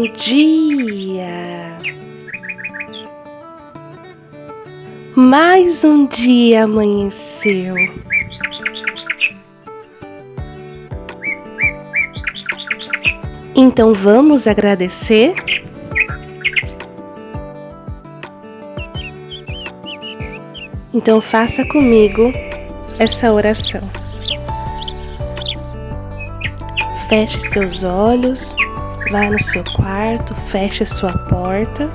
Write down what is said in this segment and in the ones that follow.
dia! Mais um dia amanheceu. Então vamos agradecer? Então faça comigo essa oração. Feche seus olhos, vá no seu quarto, feche a sua porta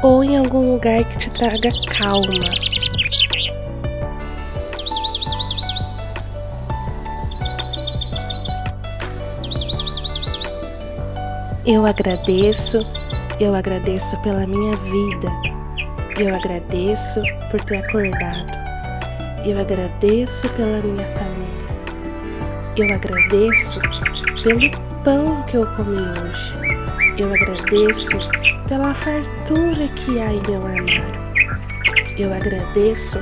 ou em algum lugar que te traga calma. Eu agradeço pela minha vida. Eu agradeço por ter acordado. Eu agradeço pela minha família. Eu agradeço pelo pão que eu comi hoje. Eu agradeço pela fartura que há em meu armário. Eu agradeço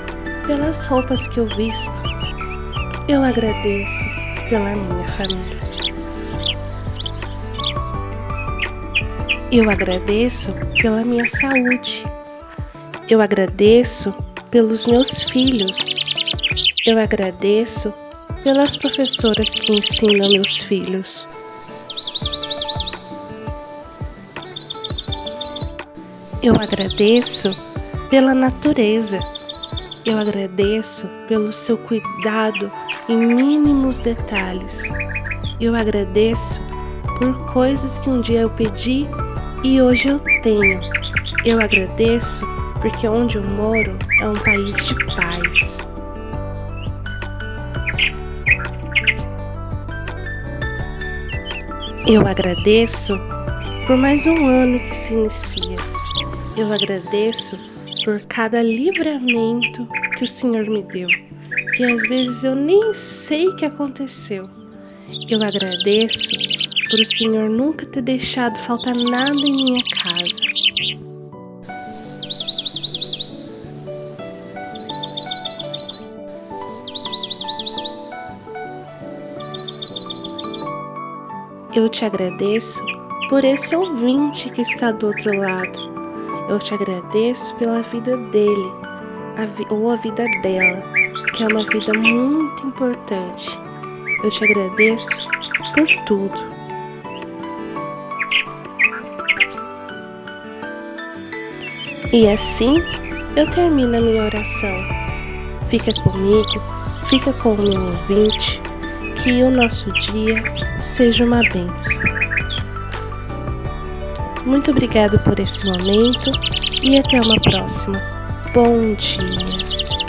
pelas roupas que eu visto. Eu agradeço pela minha família. Eu agradeço pela minha saúde. Eu agradeço pelos meus filhos. Eu agradeço pelas professoras que ensinam meus filhos. Eu agradeço pela natureza. Eu agradeço pelo seu cuidado em mínimos detalhes. Eu agradeço por coisas que um dia eu pedi e hoje eu tenho. Eu agradeço porque onde eu moro é um país de paz. Eu agradeço por mais um ano que se inicia. Eu agradeço por cada livramento que o Senhor me deu, que às vezes eu nem sei o que aconteceu. Eu agradeço por o Senhor nunca ter deixado faltar nada em minha casa. Eu te agradeço por esse ouvinte que está do outro lado. Eu te agradeço pela vida dele, ou a vida dela, que é uma vida muito importante. Eu te agradeço por tudo. E assim eu termino a minha oração. Fica comigo, fica com o meu ouvinte, que o nosso dia seja uma bênção. Muito obrigado por esse momento e até uma próxima. Bom dia!